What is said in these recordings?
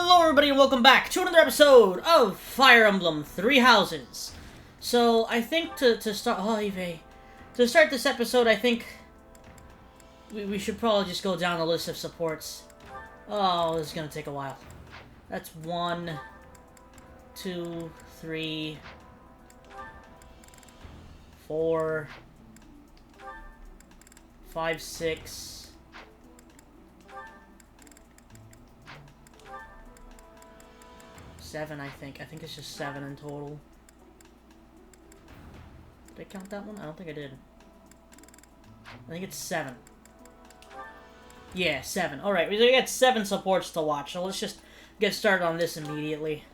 Hello everybody and welcome back to another episode of Fire Emblem Three Houses. So I think to start to start this episode, I think we should probably just go down the list of supports. Oh, this is gonna take a while. That's 1, 2, 3, 4, 5, 6. 7, I think. I think it's just 7 in total. Did I count that one? I don't think I did. I think it's 7. Yeah, 7. Alright, we got 7 supports to watch, so let's just get started on this immediately.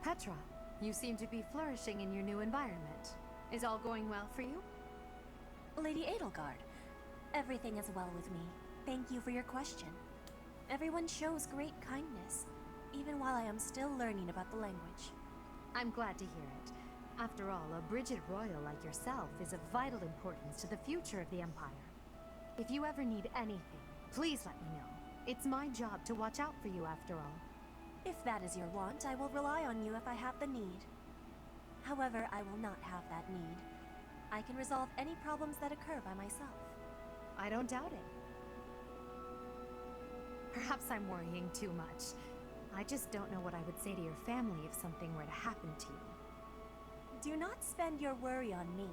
Petra, you seem to be flourishing in your new environment. Is all going well for you? Lady Edelgard, everything is well with me. Thank you for your question. Everyone shows great kindness, even while I am still learning about the language. I'm glad to hear it. After all, a Brigid Royal like yourself is of vital importance to the future of the Empire. If you ever need anything, please let me know. It's my job to watch out for you after all. If that is your want, I will rely on you if I have the need. However, I will not have that need. I can resolve any problems that occur by myself. I don't doubt it. Perhaps I'm worrying too much. I just don't know what I would say to your family if something were to happen to you. Do not spend your worry on me.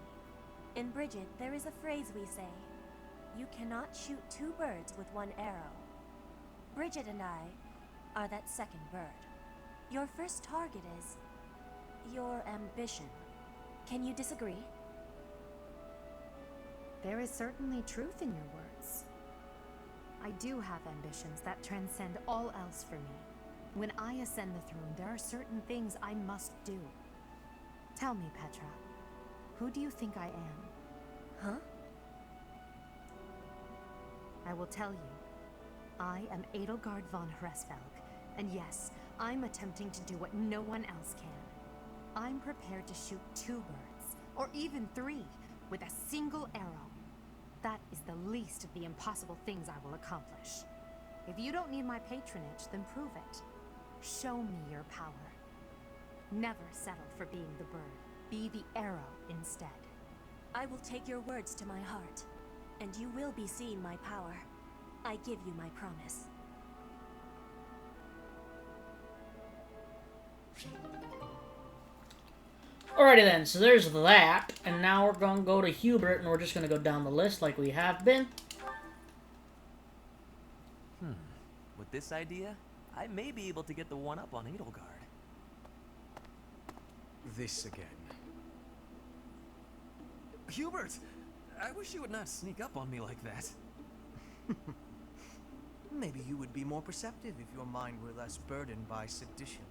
In Brigid, there is a phrase we say. You cannot shoot 2 birds with 1 arrow. Brigid and I are that second bird. Your first target is your ambition. Can you disagree? There is certainly truth in your words. I do have ambitions that transcend all else for me. When I ascend the throne, there are certain things I must do. Tell me, Petra, who do you think I am? Huh? I will tell you. I am Edelgard von Hresvelg, and yes, I'm attempting to do what no one else can. I'm prepared to shoot 2 birds, or even 3, with a single arrow. That is the least of the impossible things I will accomplish. If you don't need my patronage, then prove it. Show me your power. Never settle for being the bird. Be the arrow instead. I will take your words to my heart, and you will be seeing my power. I give you my promise. Alrighty then, so there's that, and now we're gonna go to Hubert, and we're just gonna go down the list like we have been. With this idea, I may be able to get the one up on Edelgard. This again. Hubert! I wish you would not sneak up on me like that. Maybe you would be more perceptive if your mind were less burdened by sedition.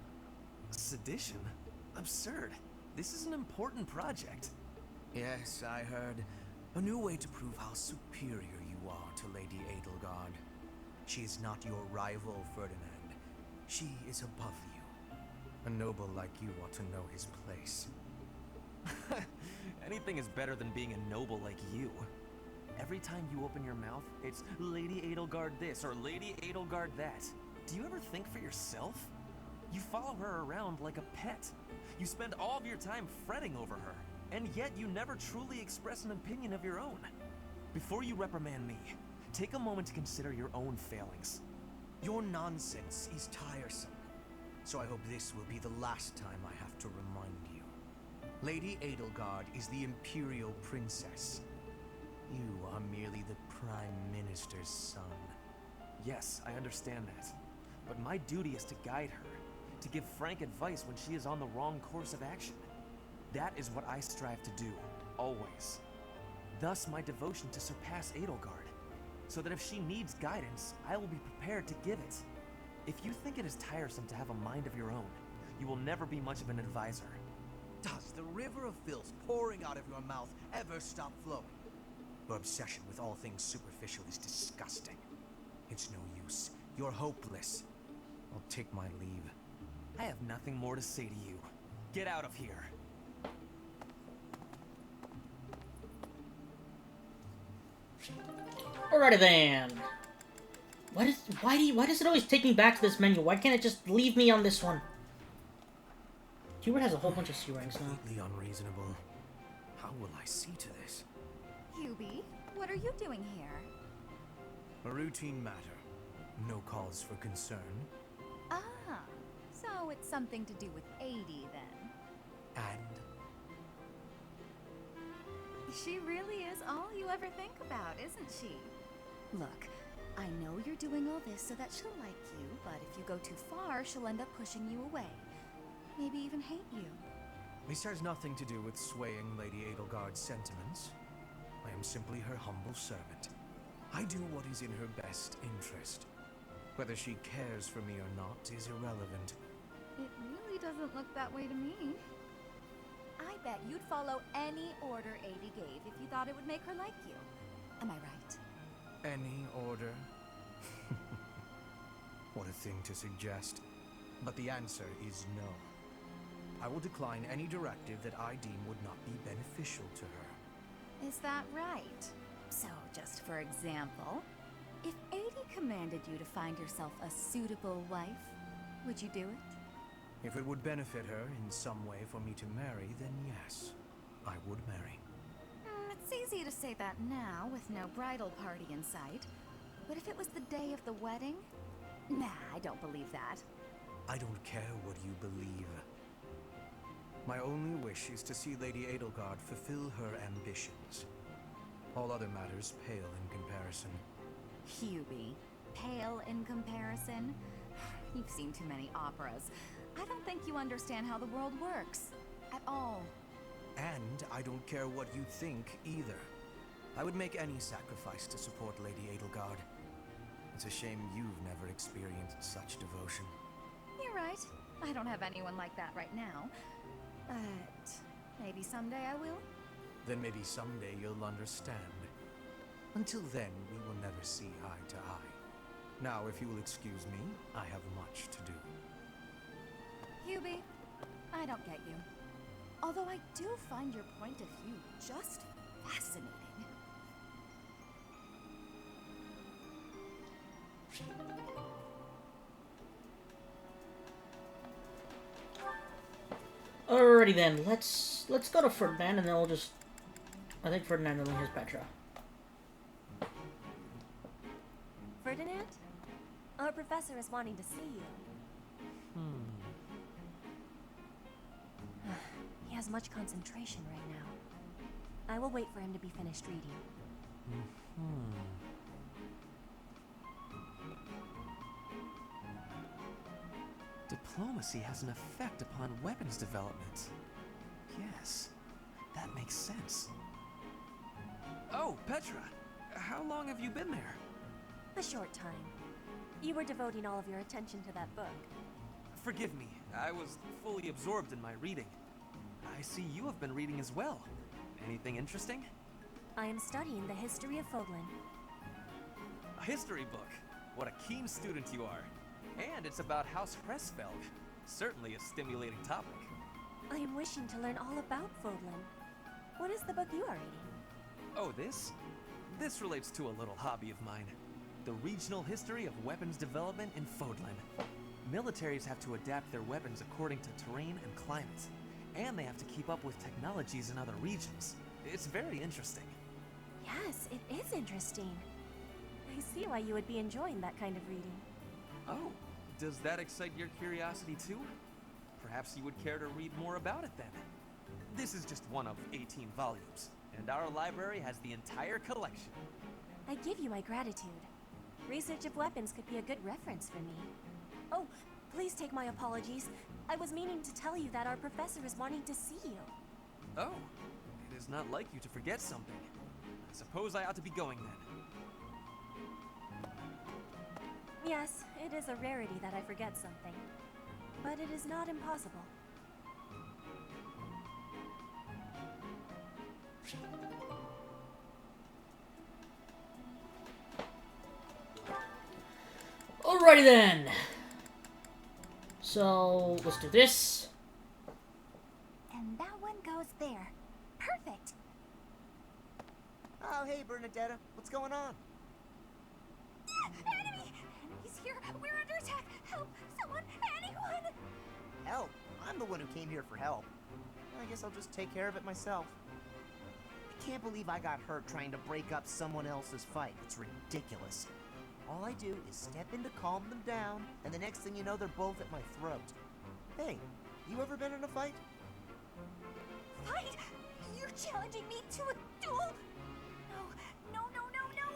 Sedition? Absurd. This is an important project. Yes, I heard. A new way to prove how superior you are to Lady Edelgard. She is not your rival, Ferdinand. She is above you. A noble like you ought to know his place. Anything is better than being a noble like you. Every time you open your mouth, it's Lady Edelgard this or Lady Edelgard that. Do you ever think for yourself? You follow her around like a pet. You spend all of your time fretting over her, and yet you never truly express an opinion of your own. Before you reprimand me, take a moment to consider your own failings. Your nonsense is tiresome, so I hope this will be the last time I have to remind you. Lady Edelgard is the Imperial Princess. You are merely the Prime Minister's son. Yes, I understand that. But my duty is to guide her, to give frank advice when she is on the wrong course of action. That is what I strive to do, always. Thus my devotion to surpass Edelgard, so that if she needs guidance, I will be prepared to give it. If you think it is tiresome to have a mind of your own, you will never be much of an advisor. Does the river of filth pouring out of your mouth ever stop flowing? Your obsession with all things superficial is disgusting. It's no use. You're hopeless. I'll take my leave. I have nothing more to say to you. Get out of here. Alrighty then. Why does it always take me back to this menu? Why can't it just leave me on this one? Hubert has a whole bunch of C ranks now. Completely unreasonable. How will I see to this? Hubie, what are you doing here? A routine matter. No cause for concern. Ah, so it's something to do with 80 then. And She really is all you ever think about, isn't she? Look, I know you're doing all this so that she'll like you, but if you go too far, she'll end up pushing you away. Maybe even hate you. this has nothing to do with swaying Lady Edelgard's sentiments. I am simply her humble servant. I do what is in her best interest. Whether she cares for me or not is irrelevant. It really doesn't look that way to me. I bet you'd follow any order 80 gave if you thought it would make her like you. Am I right? Any order? What a thing to suggest. But the answer is no. I will decline any directive that I deem would not be beneficial to her. Is that right? So, just for example, if 80 commanded you to find yourself a suitable wife, would you do it? If it would benefit her in some way for me to marry, then yes, I would marry. It's easy to say that now, with no bridal party in sight. But if it was the day of the wedding? Nah, I don't believe that. I don't care what you believe. My only wish is to see Lady Edelgard fulfill her ambitions. All other matters pale in comparison. Hubie, pale in comparison? You've seen too many operas. I don't think you understand how the world works. At all. And I don't care what you think either. I would make any sacrifice to support Lady Edelgard. It's a shame you've never experienced such devotion. You're right. I don't have anyone like that right now. But maybe someday I will. Then maybe someday you'll understand. Until then, we will never see eye to eye. Now, if you will excuse me, I have much to do. Hubie, I don't get you. Although I do find your point of view just fascinating. Alrighty then, let's go to Ferdinand and then we'll just... I think Ferdinand only has Petra. Ferdinand? Our professor is wanting to see you. He has much concentration right now. I will wait for him to be finished reading. Diplomacy has an effect upon weapons development. Yes, that makes sense. Oh, Petra! How long have you been there? A short time. You were devoting all of your attention to that book. Forgive me, I was fully absorbed in my reading. I see you have been reading as well. Anything interesting? I am studying the history of Falyn. A history book. What a keen student you are. And it's about House Hresfelg. Certainly a stimulating topic. I am wishing to learn all about Falyn. What is the book you are reading? Oh, this? This relates to a little hobby of mine. The regional history of weapons development in Falyn. Militaries have to adapt their weapons according to terrain and climate. And they have to keep up with technologies in other regions. It's very interesting. Yes, it is interesting. I see why you would be enjoying that kind of reading. Oh, does that excite your curiosity too? Perhaps you would care to read more about it then. This is just one of 18 volumes, and our library has the entire collection. I give you my gratitude. Research of weapons could be a good reference for me. Oh, please take my apologies. I was meaning to tell you that our professor is wanting to see you. Oh, it is not like you to forget something. I suppose I ought to be going then. Yes, it is a rarity that I forget something. But it is not impossible. Alrighty then! So, let's do this. And that one goes there. Perfect. Oh, hey, Bernadetta. What's going on? Enemy! the one who came here for help. I guess I'll just take care of it myself. I can't believe I got hurt trying to break up someone else's fight. It's ridiculous. All I do is step in to calm them down, and the next thing you know, they're both at my throat. Hey, you ever been in a fight? Fight? You're challenging me to a duel? No,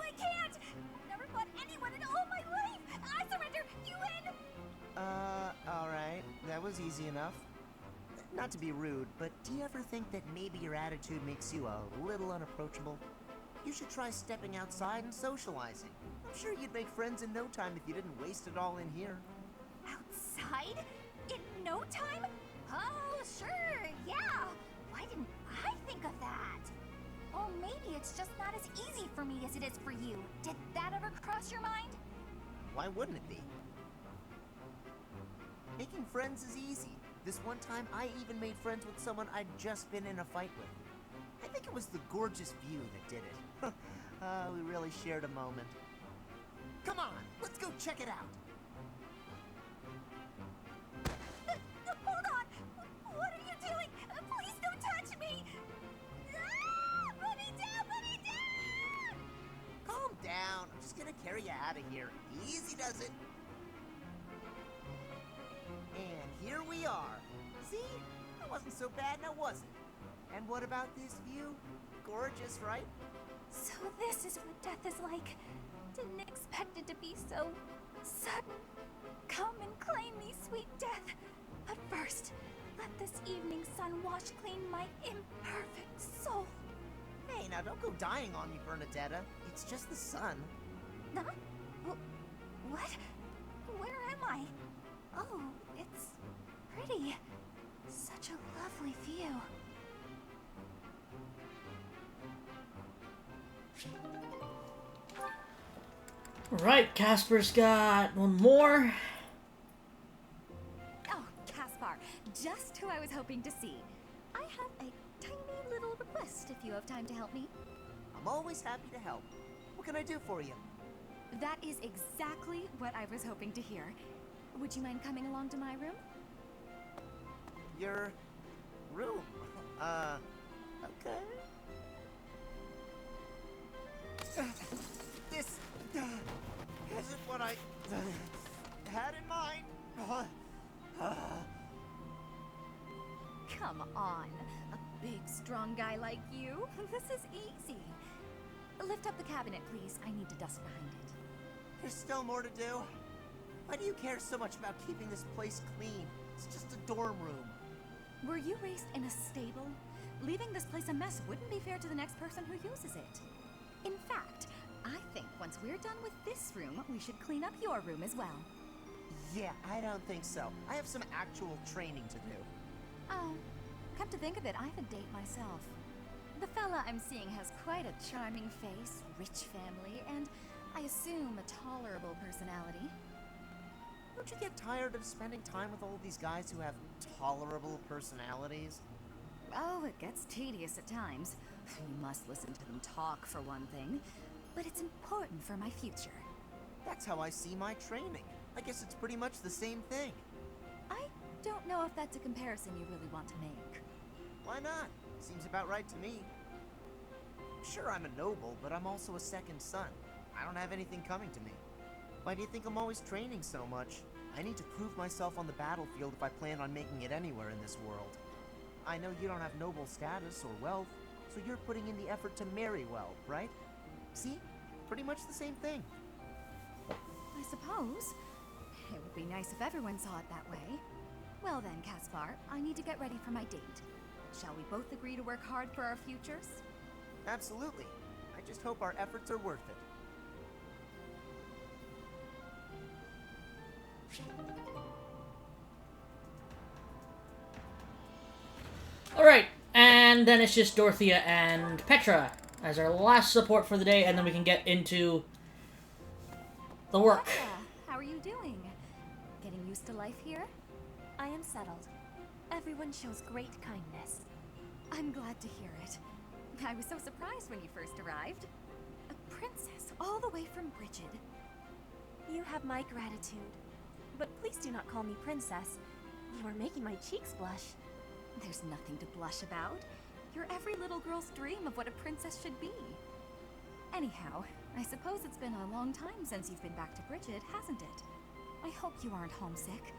I can't! I've never fought anyone in all my life! I surrender! You win! Alright. That was easy enough. Not to be rude, but do you ever think that maybe your attitude makes you a little unapproachable? You should try stepping outside and socializing. I'm sure you'd make friends in no time if you didn't waste it all in here. Outside? In no time? Oh, sure, yeah! Why didn't I think of that? Or maybe it's just not as easy for me as it is for you. Did that ever cross your mind? Why wouldn't it be? Making friends is easy. This one time, I even made friends with someone I'd just been in a fight with. I think it was the gorgeous view that did it. We really shared a moment. Come on, let's go check it out. Hold on! What are you doing? Please don't touch me! Ah! Put me down! Put me down! Calm down. I'm just gonna carry you out of here. Easy does it. And here we are. See? That wasn't so bad now, was it? And what about this view? Gorgeous, right? So this is what death is like. Didn't expect it to be so sudden. Come and claim me, sweet death. But first, let this evening sun wash clean my imperfect soul. Hey, now don't go dying on me, Bernadetta. It's just the sun. Huh? What? Where am I? Oh, it's pretty. Such a lovely view. Right, Casper's got one more. Oh, Caspar, just who I was hoping to see. I have a tiny little request if you have time to help me. I'm always happy to help. What can I do for you? That is exactly what I was hoping to hear. Would you mind coming along to my room? Your room? Okay. This isn't what I had in mind. Come on, a big, strong guy like you. This is easy. Lift up the cabinet, please. I need to dust behind it. There's still more to do. Why do you care so much about keeping this place clean? It's just a dorm room. Were you raised in a stable? Leaving this place a mess wouldn't be fair to the next person who uses it. In fact, I think once we're done with this room, we should clean up your room as well. Yeah, I don't think so. I have some actual training to do. Oh, come to think of it, I have a date myself. The fella I'm seeing has quite a charming face, rich family, and I assume a tolerable personality. Don't you get tired of spending time with all these guys who have tolerable personalities? Oh, it gets tedious at times. You must listen to them talk, for one thing. But it's important for my future. That's how I see my training. I guess it's pretty much the same thing. I don't know if that's a comparison you really want to make. Why not? Seems about right to me. Sure, I'm a noble, but I'm also a second son. I don't have anything coming to me. Why do you think I'm always training so much? I need to prove myself on the battlefield if I plan on making it anywhere in this world. I know you don't have noble status or wealth, so you're putting in the effort to marry well, right? See? Pretty much the same thing. I suppose. It would be nice if everyone saw it that way. Well then, Caspar, I need to get ready for my date. Shall we both agree to work hard for our futures? Absolutely. I just hope our efforts are worth it. Alright, and then it's just Dorothea and Petra as our last support for the day, and then we can get into the work. Petra, how are you doing? Getting used to life here? I am settled. Everyone shows great kindness. I'm glad to hear it. I was so surprised when you first arrived. A princess all the way from Bridget. You have my gratitude. But please do not call me princess. You are making my cheeks blush. There's nothing to blush about. You're every little girl's dream of what a princess should be. Anyhow, I suppose it's been a long time since you've been back to Bridget, hasn't it? I hope you aren't homesick.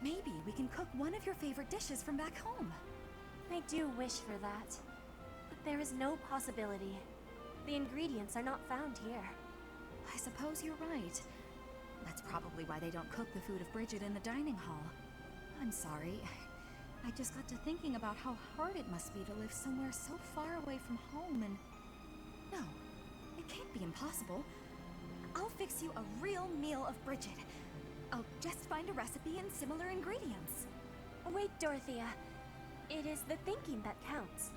Maybe we can cook one of your favorite dishes from back home. I do wish for that. But there is no possibility. The ingredients are not found here. I suppose you're right. That's probably why they don't cook the food of Bridget in the dining hall. I'm sorry. I just got to thinking about how hard it must be to live somewhere so far away from home and... No, it can't be impossible. I'll fix you a real meal of Bridget. I'll just find a recipe and similar ingredients. Wait, Dorothea. It is the thinking that counts.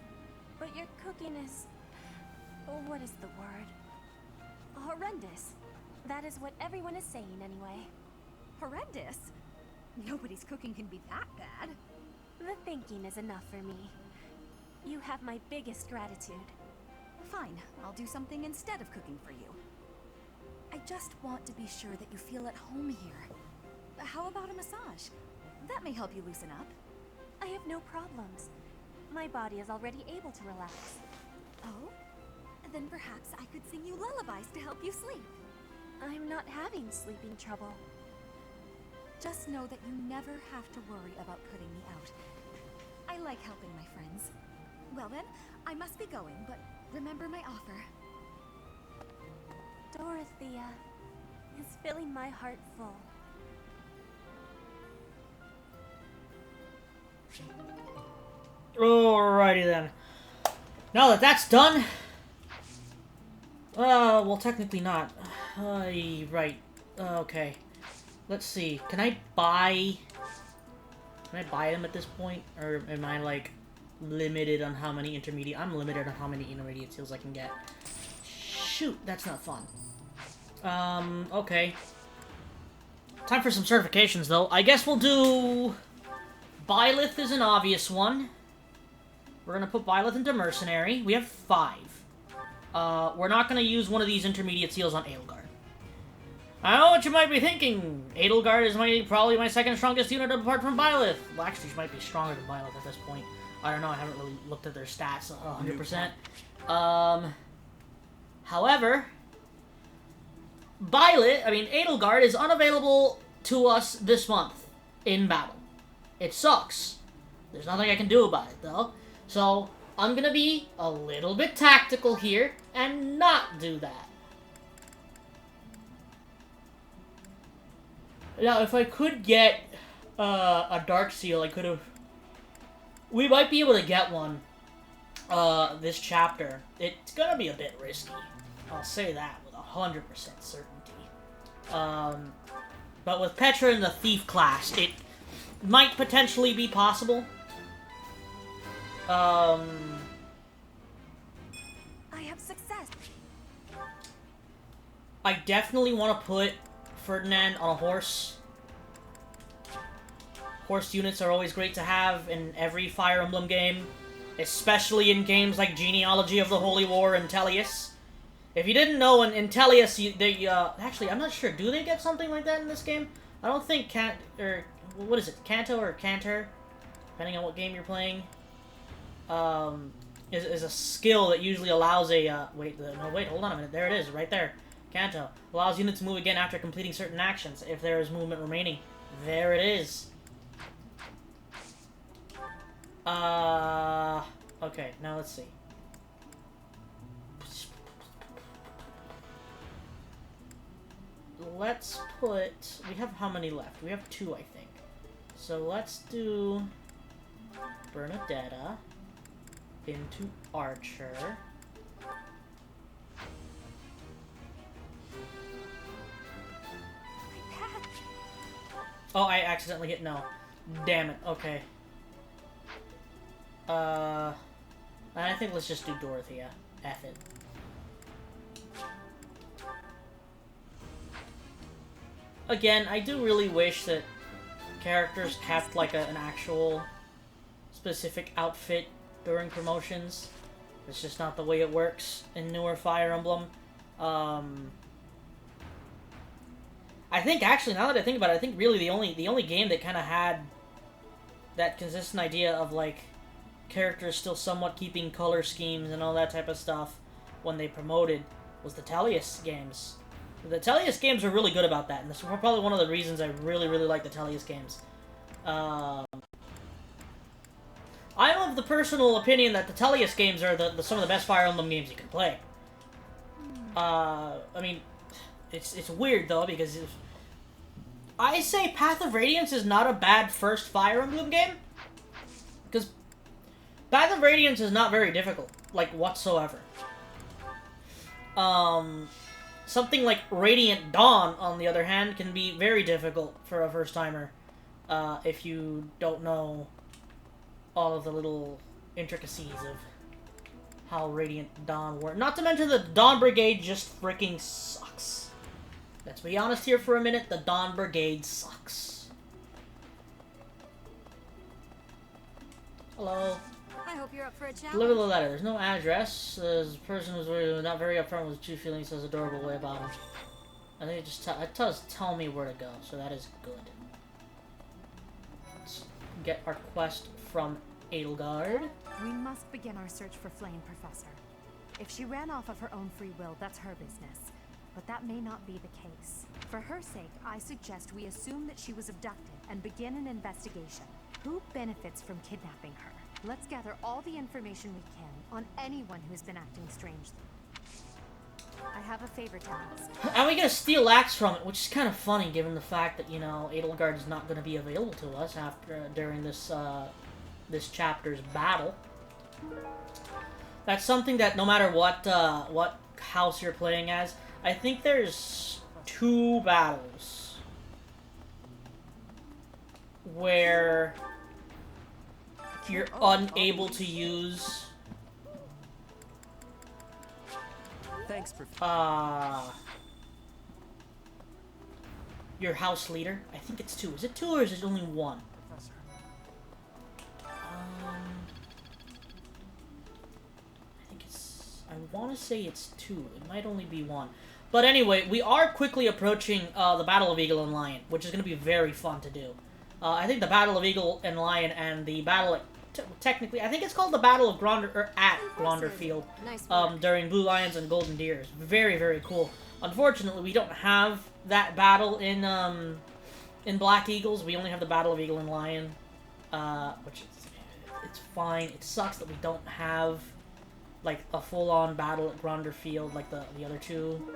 But your cooking is... what is the word? Horrendous. That is what everyone is saying anyway. Horrendous? Nobody's cooking can be that bad. The thinking is enough for me. You have my biggest gratitude. Fine, I'll do something instead of cooking for you. I just want to be sure that you feel at home here. How about a massage? That may help you loosen up. I have no problems. My body is already able to relax. Oh? Then perhaps I could sing you lullabies to help you sleep. I'm not having sleeping trouble. Just know that you never have to worry about putting me out. I like helping my friends. Well then, I must be going, but remember my offer. Dorothea is filling my heart full. Alrighty then. Now that that's done... well, technically not. Right. Okay. Let's see. Can I buy them at this point? Or am I, like, limited on how many intermediate... I'm limited on how many intermediate seals I can get. Shoot, that's not fun. Okay. Time for some certifications, though. I guess we'll do... Byleth is an obvious one. We're gonna put Byleth into Mercenary. We have 5. We're not gonna use one of these intermediate seals on Edelgard. I know what you might be thinking. Edelgard is probably my second strongest unit apart from Byleth. Well, actually, she might be stronger than Byleth at this point. I don't know, I haven't really looked at their stats 100%. However, Edelgard is unavailable to us this month in battle. It sucks. There's nothing I can do about it, though. So, I'm gonna be a little bit tactical here and not do that. Now, if I could get a Dark Seal, I could have... We might be able to get one this chapter. It's gonna be a bit risky. I'll say that with 100% certainty. But with Petra in the Thief class, it might potentially be possible. I have success. I definitely want to put Ferdinand on a horse. Horse units are always great to have in every Fire Emblem game, especially in games like Genealogy of the Holy War and Tellius. If you didn't know, in Tellius, actually, I'm not sure. Do they get something like that in this game? I don't think what is it? Canto or Cantor? Depending on what game you're playing. Is a skill that usually allows a, wait, hold on a minute. There it is, right there. Canto. Allows units to move again after completing certain actions, if there is movement remaining. There it is. Okay, now let's see. Let's put... We have how many left? We have 2, I think. So let's do... Bernadetta into Archer. Oh, I accidentally hit no. Damn it, okay. I think let's just do Dorothea. F it. Again, I do really wish that characters kept, like, an actual specific outfit during promotions. It's just not the way it works in newer Fire Emblem. I think, actually, now that I think about it, I think really the only game that kind of had that consistent idea of like characters still somewhat keeping color schemes and all that type of stuff when they promoted was the Tellius games. The Tellius games are really good about that, and this is probably one of the reasons I really, really like the Tellius games. I'm of the personal opinion that the Tellius games are some of the best Fire Emblem games you can play. I mean, it's weird though, because I say Path of Radiance is not a bad first Fire Emblem game, because Path of Radiance is not very difficult, like, whatsoever. Something like Radiant Dawn, on the other hand, can be very difficult for a first-timer, if you don't know all of the little intricacies of how Radiant Dawn works. Not to mention the Dawn Brigade just freaking sucks. Let's be honest here for a minute, the Dawn Brigade sucks. Hello. I hope you're up for a challenge. Deliver the letter. There's no address. There's a person who's not very upfront with true feelings says adorable way about him. I think it does tell me where to go, so that is good. Let's get our quest from Edelgard. We must begin our search for Falyn, Professor. If she ran off of her own free will, that's her business. But that may not be the case. For her sake, I suggest we assume that she was abducted and begin an investigation. Who benefits from kidnapping her? Let's gather all the information we can on anyone who's been acting strangely. I have a favor to ask. And we get a steel axe from it, which is kind of funny given the fact that, you know, Edelgard is not going to be available to us during this this chapter's battle. That's something that no matter what house you're playing as, I think there's 2 battles where you're unable to use your house leader. I think it's 2. Is it 2 or is it only 1? I think it's... I want to say it's 2. It might only be 1. But anyway, we are quickly approaching the Battle of Eagle and Lion, which is going to be very fun to do. I think the Battle of Eagle and Lion and the Battle... technically, I think it's called the Battle of at Gronderfield, Nice during Blue Lions and Golden Deers. Very, very cool. Unfortunately, we don't have that battle in Black Eagles. We only have the Battle of Eagle and Lion, which is, it's fine. It sucks that we don't have like a full-on battle at Gronderfield like the other 2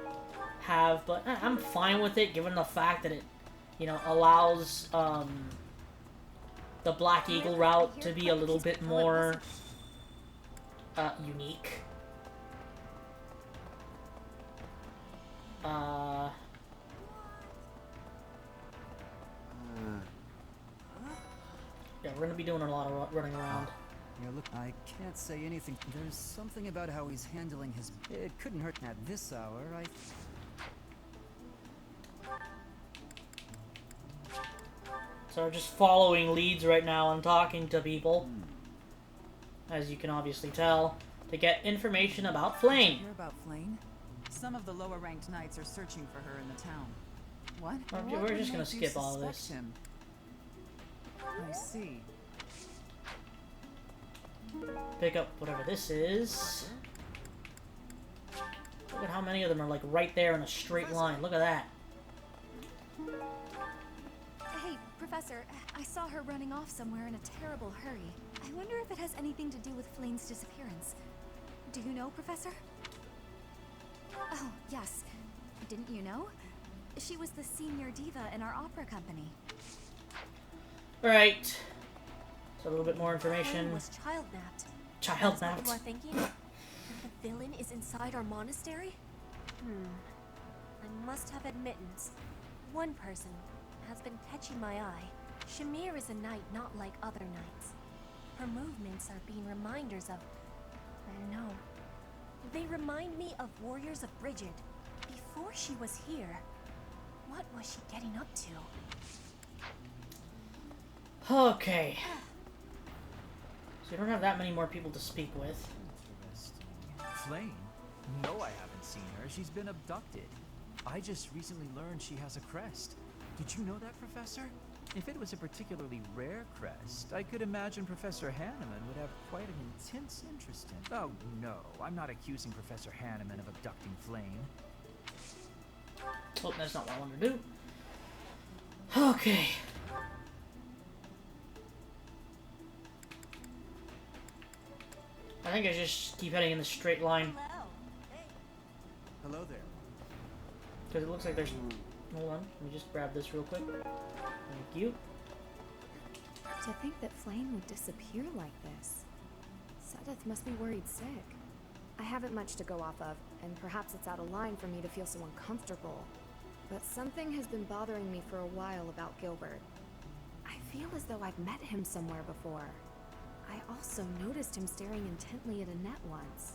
have, but I'm fine with it given the fact that it, you know, allows the Black Eagle route to be a little bit more unique. Yeah, we're gonna be doing a lot of running around. Yeah, look, I can't say anything. There's something about how he's handling his... It couldn't hurt at this hour, So we're just following leads right now and talking to people, as you can obviously tell, to get information about Falyn. Hear about Falyn? Some of the lower-ranked knights are searching for her in the town. What? We're just gonna skip all this. Him? I see. Pick up whatever this is. Look at how many of them are like right there in a straight line. Look at that. Hey, Professor, I saw her running off somewhere in a terrible hurry. I wonder if it has anything to do with Falyn's disappearance. Do you know, Professor? Oh, yes. Didn't you know? She was the senior diva in our opera company. Alright. So a little bit more information. Falyn was child-napped. Child That's what napped. you are thinking? That the villain is inside our monastery? I must have admittance. One person has been catching my eye. Shamir is a knight not like other knights. Her movements are being reminders of... I don't know. They remind me of warriors of Bridget. Before she was here, what was she getting up to? Okay. So you don't have that many more people to speak with. Falyn? No, I haven't seen her. She's been abducted. I just recently learned she has a crest. Did you know that, Professor? If it was a particularly rare crest, I could imagine Professor Hanneman would have quite an intense interest in. Oh no, I'm not accusing Professor Hanneman of abducting Falyn. Oh, that's not what I wanted to do. Okay. I think I just keep heading in the straight line. Hello there. Because it looks like there's... Hold on, let me just grab this real quick. Thank you. To think that Falyn would disappear like this. Sedith must be worried sick. I haven't much to go off of, and perhaps it's out of line for me to feel so uncomfortable. But something has been bothering me for a while about Gilbert. I feel as though I've met him somewhere before. I also noticed him staring intently at Annette once.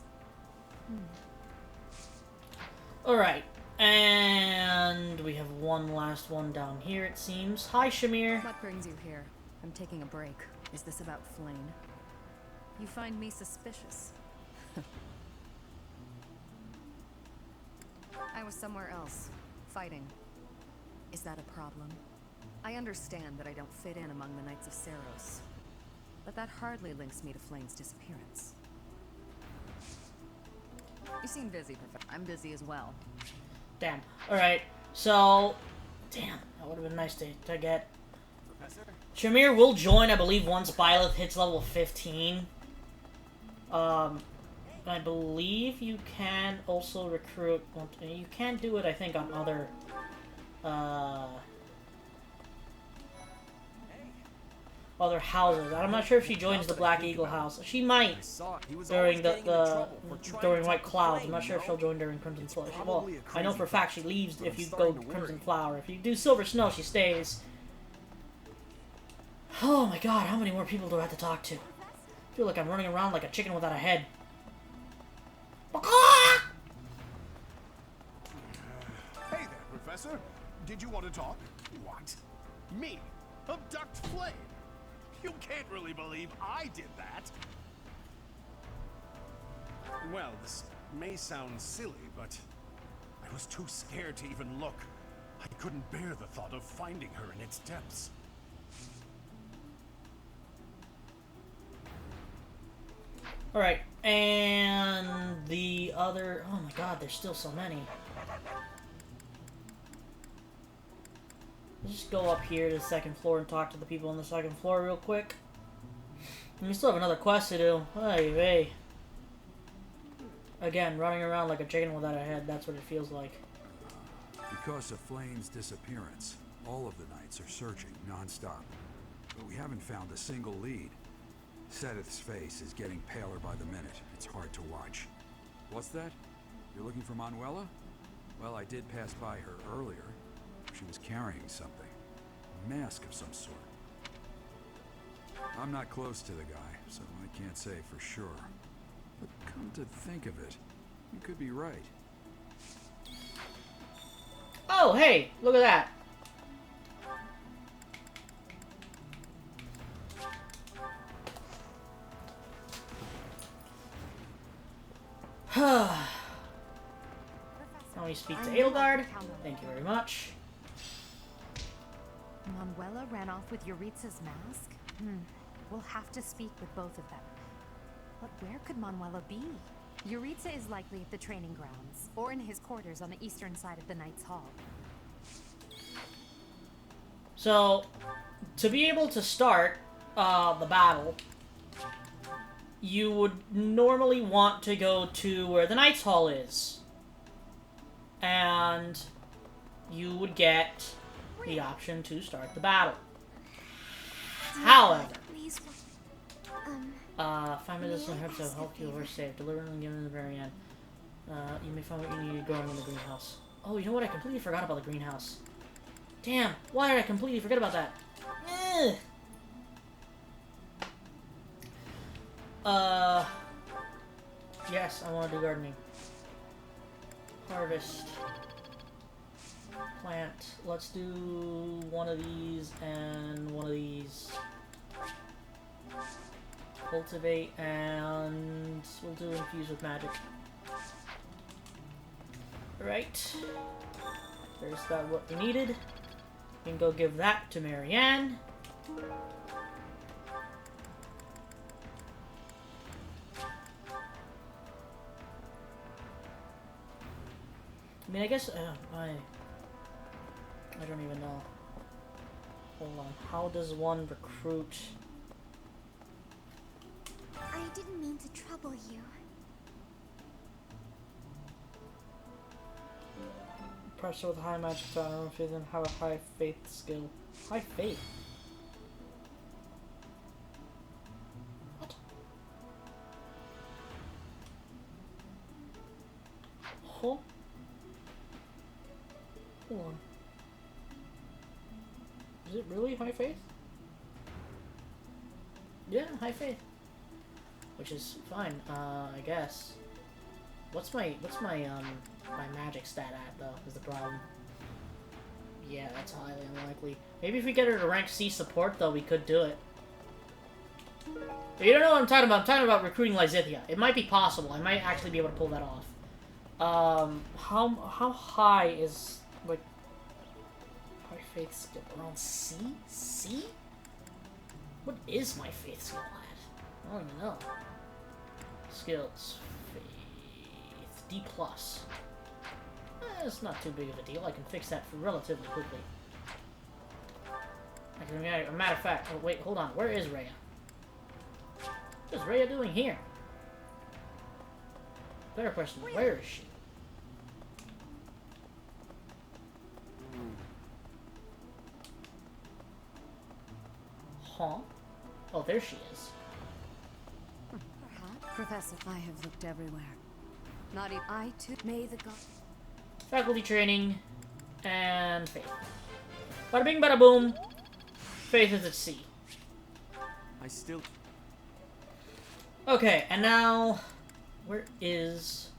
Alright, and we have one last one down here, it seems. Hi, Shamir. What brings you here? I'm taking a break. Is this about Falyn? You find me suspicious. I was somewhere else, fighting. Is that a problem? I understand that I don't fit in among the Knights of Seiros, but that hardly links me to Falyn's disappearance. You seem busy, Professor. I'm busy as well. Damn. Alright, so... Damn, that would have been nice to get. Professor? Shamir will join, I believe, once Byleth hits level 15. I believe you can also recruit... You can do it, I think, on other... other houses. I'm not sure if she joins the Black Eagle house. She might during during White Clouds. I'm not sure if she'll join during Crimson Flower. Well, I know for a fact she leaves if you go Crimson Flower. If you do Silver Snow, she stays. Oh my god, how many more people do I have to talk to? I feel like I'm running around like a chicken without a head. Hey there, Professor. Did you want to talk? What? Me? Abduct Falyn? You can't really believe I did that. Well, this may sound silly, but I was too scared to even look. I couldn't bear the thought of finding her in its depths. Alright, and the other... Oh my god, there's still so many. Let's just go up here to the second floor and talk to the people on the second floor real quick. And we still have another quest to do. Hey, hey. Again, running around like a chicken without a head, that's what it feels like. Because of Falyn's disappearance, all of the Knights are searching non-stop. But we haven't found a single lead. Sedith's face is getting paler by the minute. It's hard to watch. What's that? You're looking for Manuela? Well, I did pass by her earlier. She was carrying something. A mask of some sort. I'm not close to the guy, so I can't say for sure. But come to think of it, you could be right. Oh, hey! Look at that! Now we speak to Edelgard. Thank you very much. Manuela ran off with Yuritsa's mask? We'll have to speak with both of them. But where could Manuela be? Yuritsa is likely at the training grounds, or in his quarters on the eastern side of the Knight's Hall. So, to be able to start the battle, you would normally want to go to where the Knight's Hall is. And you would get the option to start the battle. However, 5 minutes and herbs have helped you over save. Deliver and give in the very end. You may find what you need growing in the greenhouse. Oh, you know what? I completely forgot about the greenhouse. Damn, why did I completely forget about that? Yes, I want to do gardening. Harvest. Plant. Let's do one of these and one of these. Cultivate, and we'll do infuse with magic. Right. There's that what we needed. We can go give that to Marianne. I mean, I guess, I don't even know. Hold on, how does one recruit? I didn't mean to trouble you. Person with high magic style, I don't know if he doesn't have a high faith skill. High faith? What? Huh? Hold on. Is it really high faith? Yeah, high faith. Which is fine, I guess. What's my my magic stat at though, is the problem. Yeah, that's highly unlikely. Maybe if we get her to rank C support though, we could do it. But you don't know what I'm talking about. I'm talking about recruiting Lysithea. It might be possible. I might actually be able to pull that off. How high is, like, high faith skill? Around C? C? What is my faith skill at? I don't even know. Skills. Faith. D+. It's not too big of a deal. I can fix that relatively quickly. As a matter of fact, oh wait, hold on. Where is Rhea? What is Rhea doing here? Better question, where is she? Huh? Oh, there she is. Perhaps, Professor, I have looked everywhere. Not even I too. May the god. Faculty training and faith. Bada bing, bada boom. Faith is at C. I still. Okay, and now, where is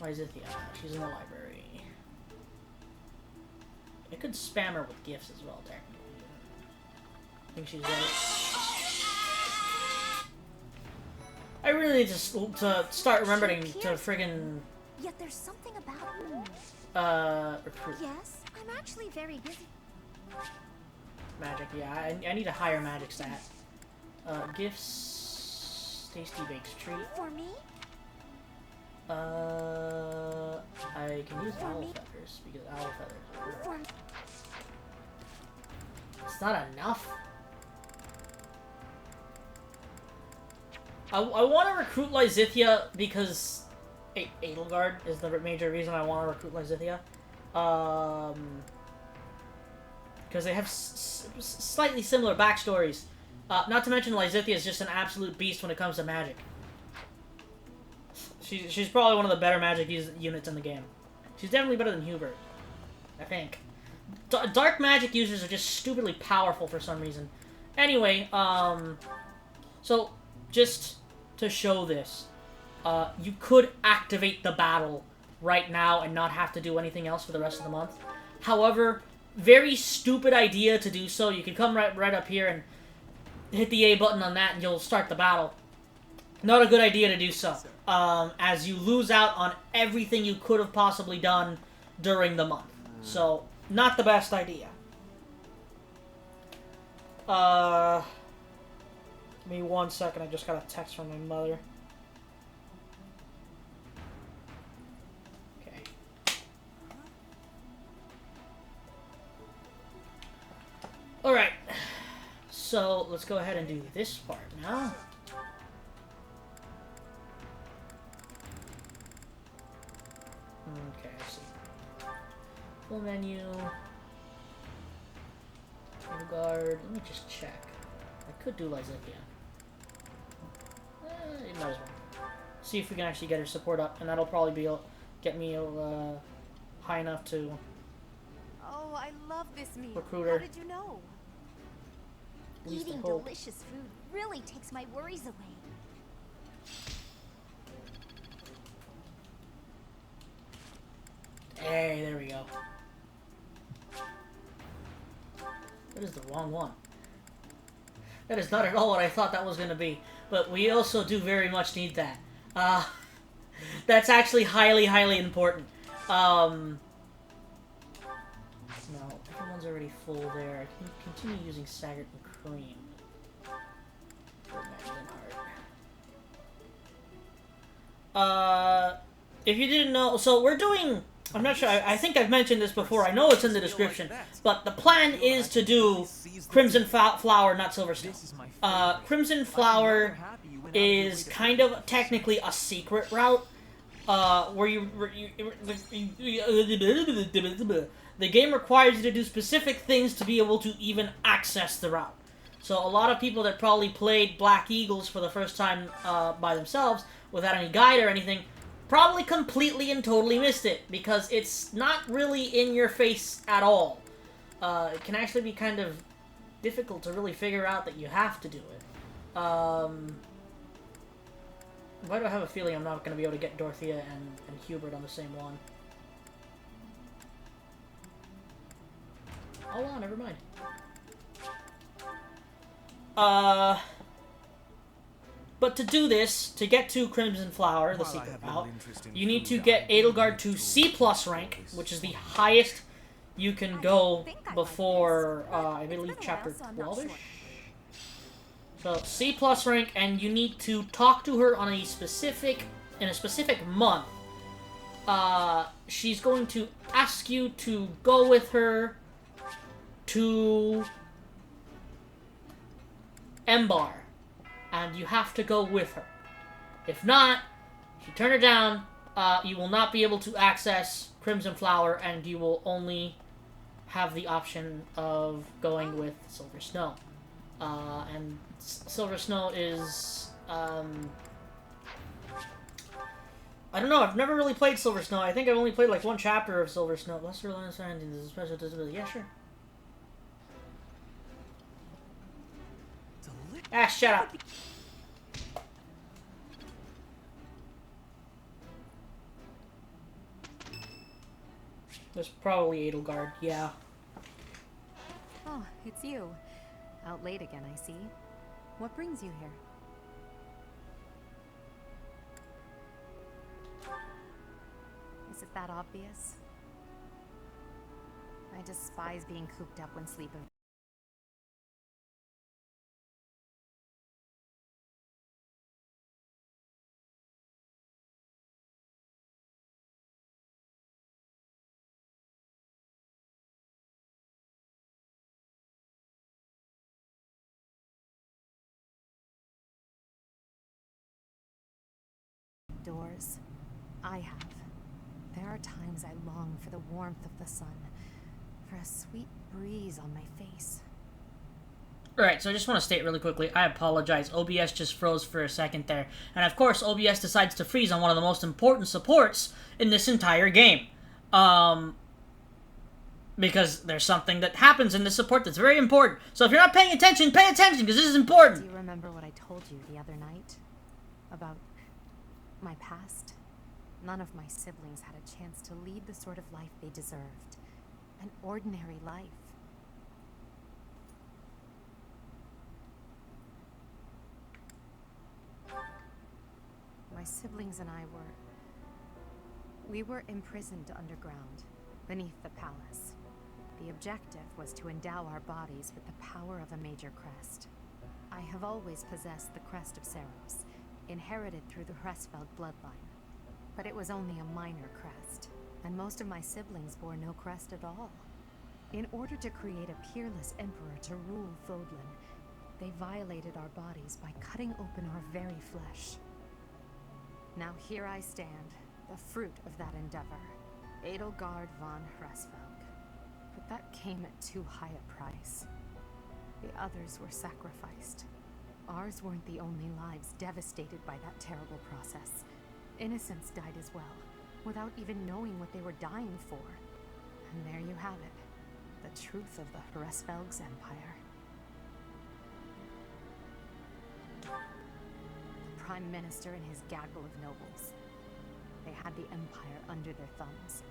Lysithea? She's in the library. I could spam her with gifts as well, technically. I think she's right. I really need to start remembering to friggin' Yet there's something about recruit. Yes, I'm actually very busy. Magic, yeah, I need a higher magic stat. Gifts, tasty baked treat. For me? I can use owl feathers because owl feathers are rare. It's not enough. I want to recruit Lysithea because Edelgard is the major reason I want to recruit Lysithea. Because they have slightly similar backstories. Not to mention Lysithea is just an absolute beast when it comes to magic. She's probably one of the better magic units in the game. She's definitely better than Hubert, I think. Dark magic users are just stupidly powerful for some reason. Anyway, so just to show this, you could activate the battle right now and not have to do anything else for the rest of the month. However, very stupid idea to do so. You can come right up here and hit the A button on that and you'll start the battle. Not a good idea to do so, as you lose out on everything you could have possibly done during the month. So, not the best idea. Give me 1 second, I just got a text from my mother. Okay. Alright. So, let's go ahead and do this part now. Okay, I see. Full menu. Edelgard. Let me just check. I could do Lysithea. You might as well. See if we can actually get her support up, and that'll probably get me high enough to. Oh, I love this meal. Recruiter. How did you know? Eating delicious food really takes my worries away. Hey, there we go. That is the wrong one. That is not at all what I thought that was going to be. But we also do very much need that. That's actually highly, highly important. No, everyone's one's already full there. I can continue using Saggart and Cream. If you didn't know, so we're doing, I'm not sure, I think I've mentioned this before, I know it's in the description, but the plan is to do Crimson Flower, not Silver Snow. Crimson Flower is kind of technically a secret route, where the game requires you to do specific things to be able to even access the route. So a lot of people that probably played Black Eagles for the first time by themselves, without any guide or anything, probably completely and totally missed it, because it's not really in your face at all. It can actually be kind of difficult to really figure out that you have to do it. Why do I have a feeling I'm not going to be able to get Dorothea and Hubert on the same one? Oh, wow, never mind. But to do this, to get to Crimson Flower, the secret route, you need to get Edelgard to C+ rank, which is the highest you can go before, I believe, chapter 12-ish? So, C+ rank, and you need to talk to her on a specific month. She's going to ask you to go with her to Embar, and you have to go with her. If not, if you turn her down, you will not be able to access Crimson Flower, and you will only have the option of going with Silver Snow. And Silver Snow is, I don't know, I've never really played Silver Snow. I think I've only played like one chapter of Silver Snow. Lesser Reliance Findings is a special disability. Yeah, sure. Ah, shut up. There's probably Edelgard, yeah. Oh, it's you. Out late again, I see. What brings you here? Is it that obvious? I despise being cooped up when sleeping. Doors. I have. There are times I long for the warmth of the sun, for a sweet breeze on my face. Alright, so I just want to state really quickly, I apologize, OBS just froze for a second there. And of course, OBS decides to freeze on one of the most important supports in this entire game. Because there's something that happens in this support that's very important. So if you're not paying attention, pay attention, because this is important! Do you remember what I told you the other night? About my past? None of my siblings had a chance to lead the sort of life they deserved. An ordinary life. My siblings and I we were imprisoned underground, beneath the palace. The objective was to endow our bodies with the power of a major crest. I have always possessed the crest of Seros, inherited through the Hresfeld bloodline. But it was only a minor crest, and most of my siblings bore no crest at all. In order to create a peerless emperor to rule Fodlan, they violated our bodies by cutting open our very flesh. Now here I stand, the fruit of that endeavor, Edelgard von Hresfeld. But that came at too high a price. The others were sacrificed. Ours weren't the only lives devastated by that terrible process. Innocents died as well, without even knowing what they were dying for. And there you have it, the truth of the Hresfeld's empire. The Prime Minister and his gaggle of nobles. They had the empire under their thumbs.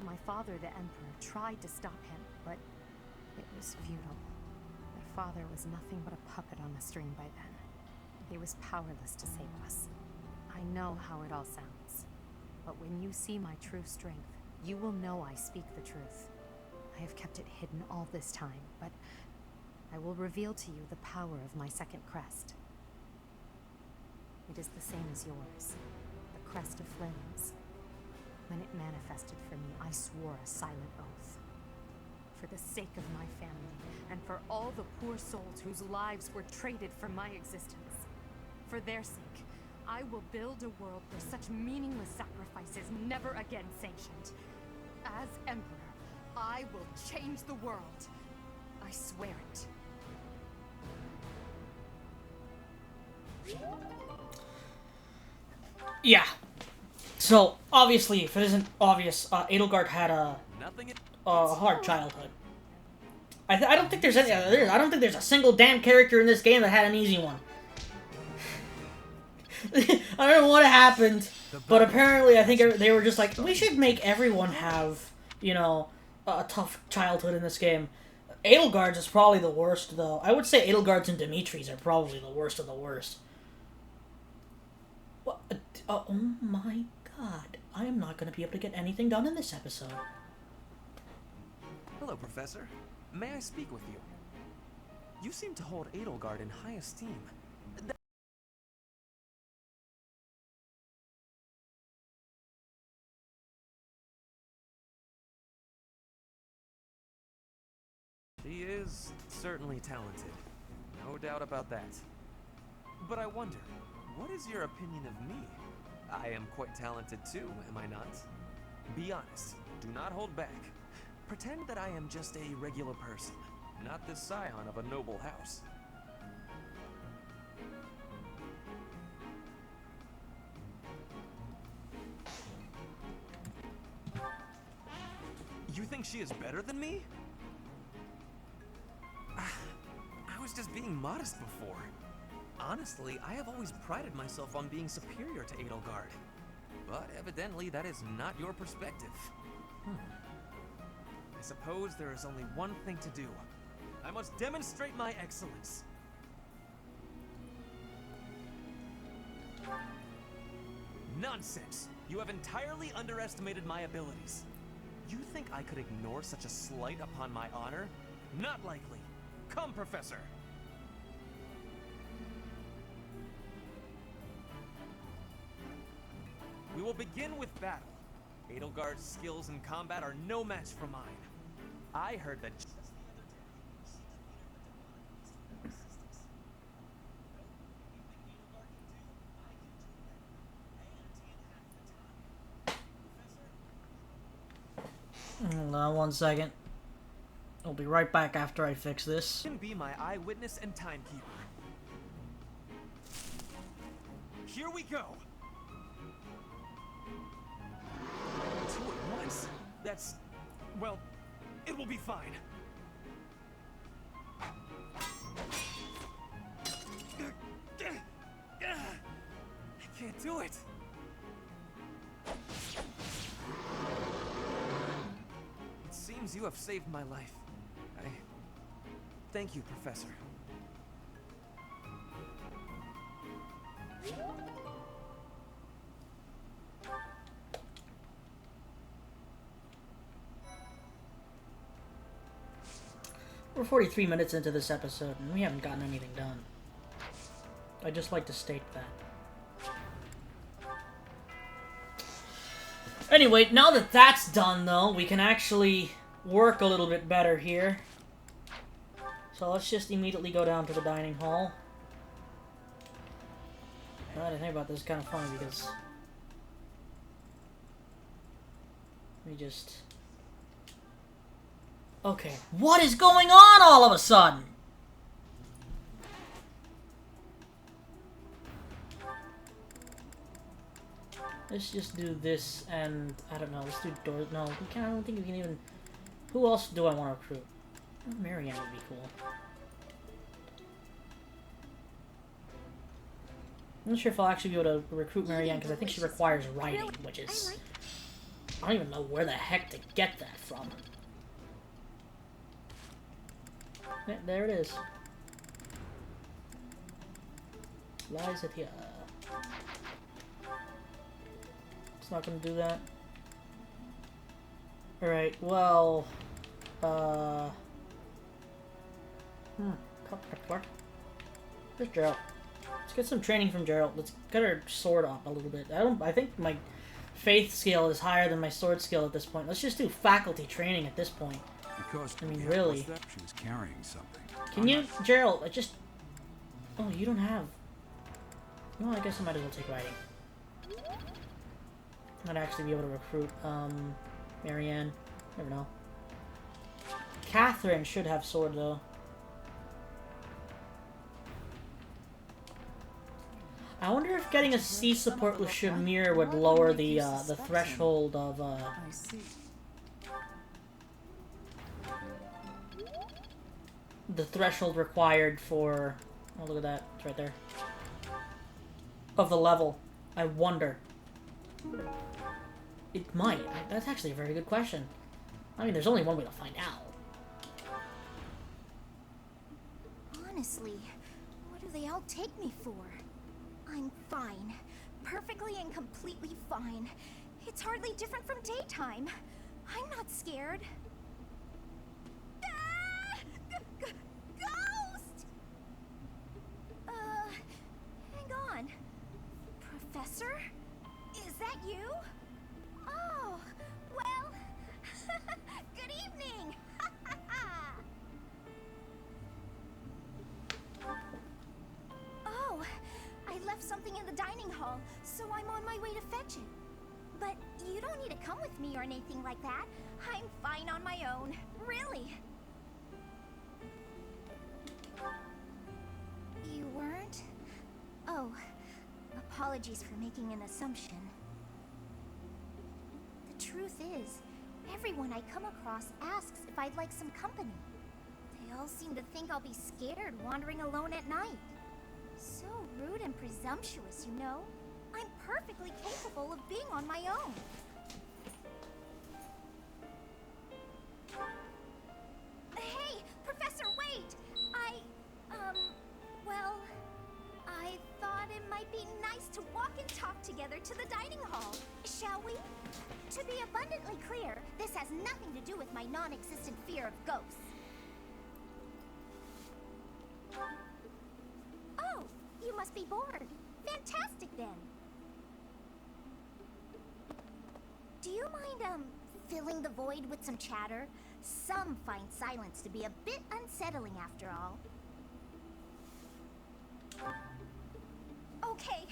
My father, the Emperor, tried to stop him, but it was futile. My father was nothing but a puppet on a string by then. He was powerless to save us. I know how it all sounds, but when you see my true strength, you will know I speak the truth. I I have kept it hidden all this time, but I will reveal to you the power of my second crest. It is the same as yours, the crest of flames. When it manifested for me, I swore a silent oath. For the sake of my family, and for all the poor souls whose lives were traded for my existence. For their sake, I will build a world where such meaningless sacrifices never again sanctioned. As Emperor, I will change the world. I swear it. Yeah. So, obviously, if it isn't obvious, Edelgard had a hard childhood. I don't think there's any. I don't think there's a single damn character in this game that had an easy one. I don't know what happened, but apparently I think they were just like, we should make everyone have, you know, a tough childhood in this game. Edelgard's is probably the worst, though. I would say Edelgard's and Dimitri's are probably the worst of the worst. What? Oh my god. I am not going to be able to get anything done in this episode. Hello, Professor. May I speak with you? You seem to hold Edelgard in high esteem. She is certainly talented. No doubt about that. But I wonder, what is your opinion of me? I am quite talented too, am I not? Be honest. Do not hold back. Pretend that I am just a regular person, not the scion of a noble house. You think she is better than me? I was just being modest before. Honestly, I have always prided myself on being superior to Edelgard. But evidently that is not your perspective. I suppose there is only one thing to do. I must demonstrate my excellence. Nonsense! You have entirely underestimated my abilities. You think I could ignore such a slight upon my honor? Not likely. Come, Professor! We will begin with battle. Edelgard's skills in combat are no match for mine. I heard that just the other day, Hold on one second. I'll be right back after I fix this. Can be my eyewitness and timekeeper. Here we go. Two at once? That's... well, it will be fine. I can't do it. It seems you have saved my life. Thank you, Professor. We're 43 minutes into this episode, and we haven't gotten anything done. I'd just like to state that. Anyway, now that that's done, though, we can actually work a little bit better here. So let's just immediately go down to the dining hall. Now that I think about this, it's kind of funny because... let me just... okay, what is going on all of a sudden? Let's just do this and... I don't know, let's do doors... no, we can't, I don't think we can even... who else do I want to recruit? Oh, Marianne would be cool. I'm not sure if I'll actually be able to recruit Marianne because I think she requires writing, which is... I don't even know where the heck to get that from. Yeah, there it is. Lies it here. It's not gonna do that. Alright, well... Where's Gerald? Let's get some training from Gerald. Let's get her sword up a little bit. I think my faith skill is higher than my sword skill at this point. Let's just do faculty training at this point. Because I mean, really. She was carrying something. Can you, Gerald? Oh, you don't have. Well, I guess I might as well take writing. Might actually be able to recruit, Marianne. Never know. Catherine should have sword, though. I wonder if getting a C support with Shamir would lower the threshold of, I see. the threshold required for... Oh, look at that. It's right there. Of the level. I wonder. It might. That's actually a very good question. I mean, there's only one way to find out. Honestly, what do they all take me for? I'm fine. Perfectly and completely fine. It's hardly different from daytime. I'm not scared. Ah! Ghost! Hang on. Professor? Is that you? Oh, well, good evening! Oh, I left something in the dining hall, so I'm on my way to fetch it. But you don't need to come with me or anything like that. I'm fine on my own, really. You weren't? Oh, apologies for making an assumption. The truth is, everyone I come across asks if I'd like some company. They all seem to think I'll be scared wandering alone at night. So rude and presumptuous, you know? I'm perfectly capable of being on my own. Hey, Professor, wait! Well, I thought it might be nice to walk and talk together to the dining hall. Shall we? To be abundantly clear, this has nothing to do with my non-existent fear of ghosts. Oh, you must be bored. Fantastic, then. Do you mind, filling the void with some chatter? Some find silence to be a bit unsettling after all. Okay,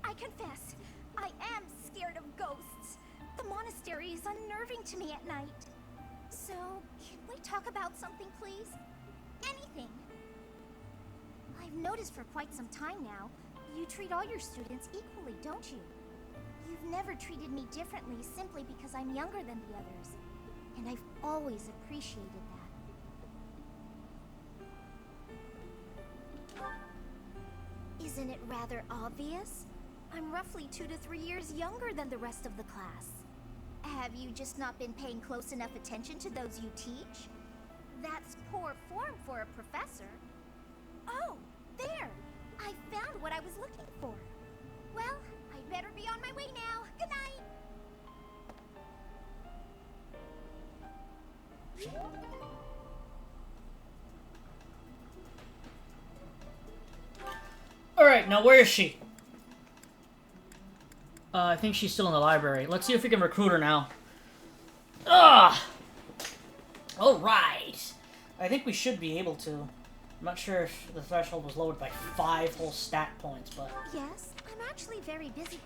I confess, I am scared of ghosts. The monastery is unnerving to me at night. So, can we talk about something, please? Anything. I've noticed for quite some time now, you treat all your students equally, don't you? You've never treated me differently simply because I'm younger than the others. And I've always appreciated that. Isn't it rather obvious? I'm roughly 2 to 3 years younger than the rest of the class. Have you just not been paying close enough attention to those you teach? That's poor form for a professor. Oh, there! I found what I was looking for. Well, I'd better be on my way now. Good night! Alright, now where is she? I think she's still in the library. Let's see if we can recruit her now. Ugh! Alright! I think we should be able to. I'm not sure if the threshold was lowered by 5 whole stat points, but... Yes, I'm actually very busy.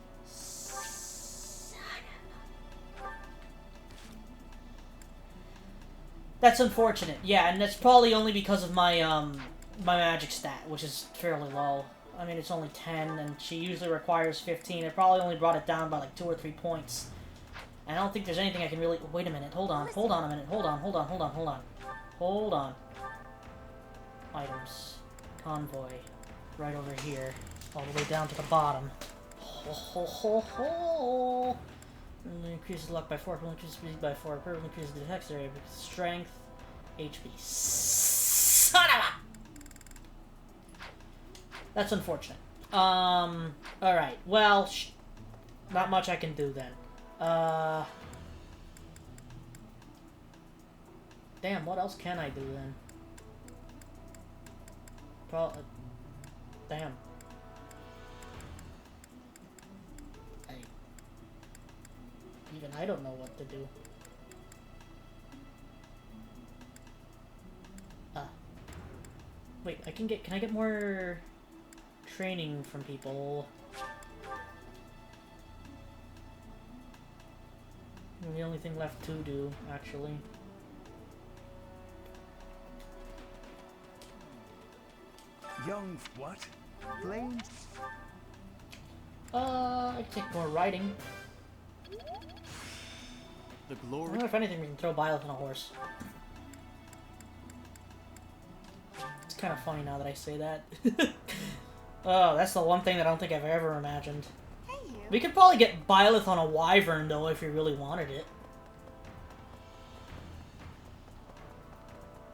That's unfortunate. Yeah, and that's probably only because of my, my magic stat, which is fairly low. I mean, it's only 10, and she usually requires 15. It probably only brought it down by like 2 or 3 points. And I don't think there's anything I can really... Wait a minute, hold on a minute, hold on. Items. Convoy. Right over here. All the way down to the bottom. Ho ho ho ho! Increases luck by 4, increases speed by 4, increases the dexterity, strength, HP. Son of a... That's unfortunate. Alright, well, not much I can do then. Damn, what else can I do then? Damn. Even I don't know what to do. Wait, can I get more training from people? The only thing left to do, actually. Young what? Flames? I can take more riding. The I glory. wonder if anything we can throw Byleth on a horse. It's kind of funny now that I say that. Oh, that's the one thing that I don't think I've ever imagined. Hey, you. We could probably get Byleth on a wyvern, though, if we really wanted it.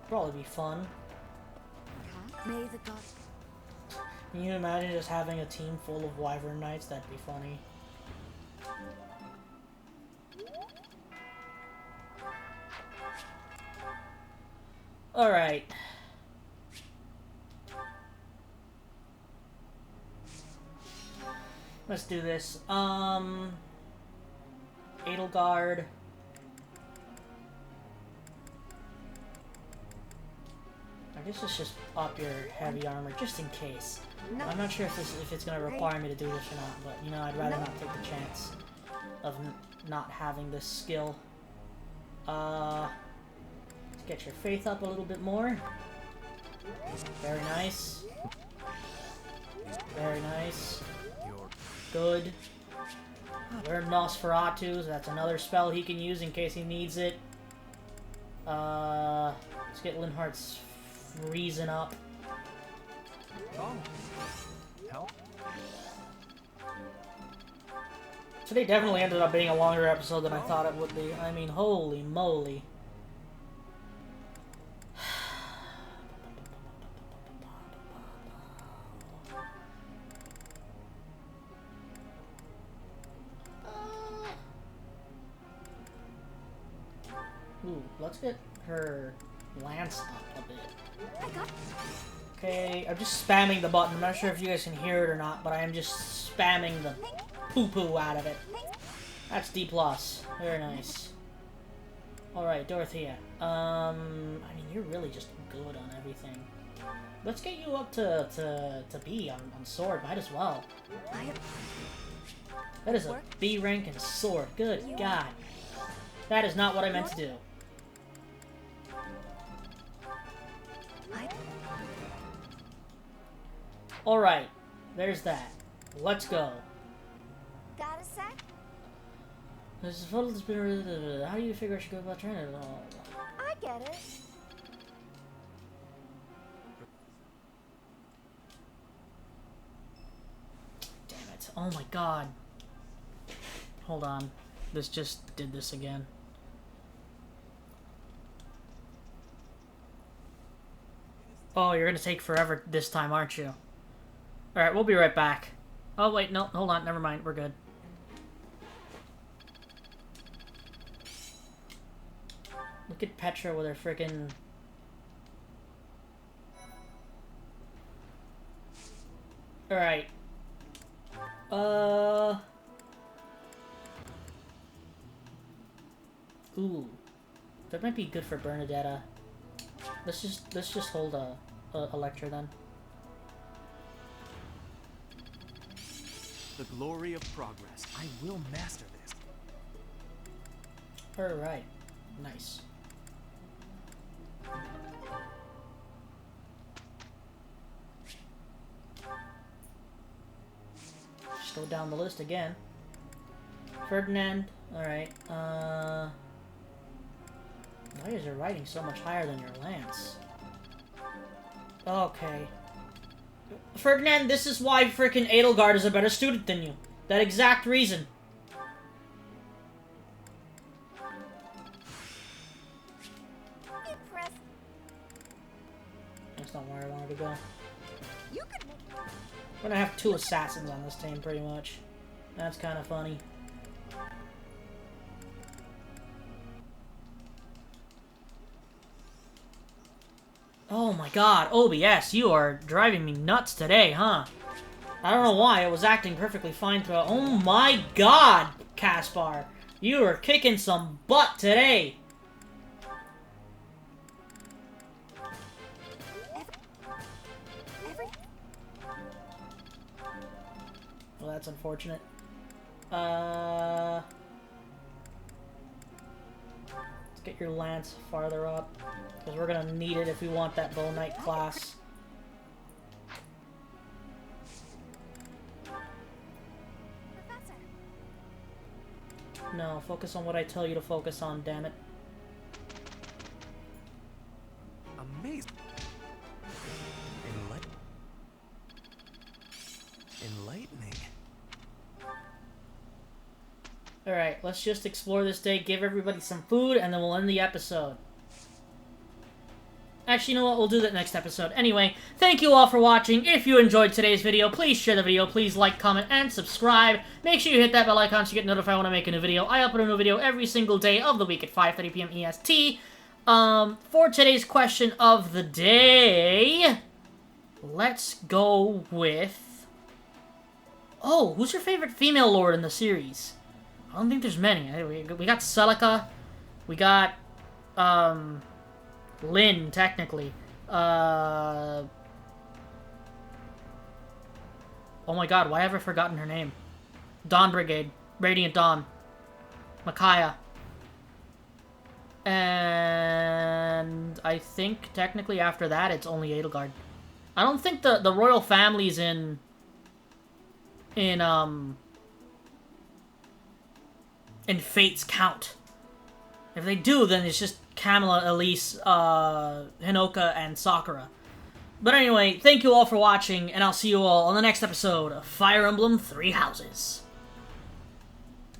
Probably be fun. May the god. Can you imagine just having a team full of wyvern knights? That'd be funny. Alright. Let's do this. Edelgard. I guess let's just up your heavy armor, just in case. No. I'm not sure if it's going to require me to do this or not, but, you know, I'd rather not take the chance of not having this skill. Let's get your faith up a little bit more. Very nice. Very nice. Good. Learn Nosferatu, so that's another spell he can use in case he needs it. Let's get Linhardt's Reason up. Oh. Help. Today definitely ended up being a longer episode than I thought it would be. I mean, holy moly. Ooh, let's get her lance up a bit. Okay, I'm just spamming the button. I'm not sure if you guys can hear it or not, but I am just spamming the poo-poo out of it. That's D+. Very nice. Alright, Dorothea. I mean, you're really just good on everything. Let's get you up to B on sword. Might as well. That is a B rank in sword. Good God. That is not what I meant to do. Alright, there's that. Let's go. Got a sec? This is full of spirit. How do you figure I should go about training it all? I get it. Damn it. Oh my god. Hold on. This just did this again. Oh, you're gonna take forever this time, aren't you? Alright, we'll be right back. Oh, wait, no, hold on, never mind, we're good. Look at Petra with her frickin'... Alright. Ooh. That might be good for Bernadetta. Let's just hold a lecture then. The glory of progress. I will master this. Alright. Nice. Just go down the list again. Ferdinand. Alright. Why is your writing so much higher than your lance? Okay. Ferdinand, this is why frickin' Edelgard is a better student than you. That exact reason. Impressed. That's not where I wanted to go. You could make... We're gonna have 2 assassins on this team, pretty much. That's kind of funny. Oh my god, OBS, you are driving me nuts today, huh? I don't know why, it was acting perfectly fine throughout. Oh my god, Caspar! You are kicking some butt today! Well, that's unfortunate. Let's get your lance farther up, because we're gonna need it if we want that Bow Knight class. No, focus on what I tell you to focus on, damn it. Amazing. Enlightening. Alright, let's just explore this day, give everybody some food, and then we'll end the episode. Actually, you know what? We'll do that next episode. Anyway, thank you all for watching. If you enjoyed today's video, please share the video. Please like, comment, and subscribe. Make sure you hit that bell icon so you get notified when I make a new video. I upload a new video every single day of the week at 5:30 p.m. EST. For today's question of the day, let's go with... Oh, who's your favorite female lord in the series? I don't think there's many. We got Celica. We got, Lyn, technically. Oh my god, why have I forgotten her name? Dawn Brigade. Radiant Dawn. Micaiah. And I think, technically, after that, it's only Edelgard. I don't think the royal families in Fates count. If they do, then it's just Kamala, Elise, Hinoka, and Sakura. But anyway, thank you all for watching, and I'll see you all on the next episode of Fire Emblem Three Houses.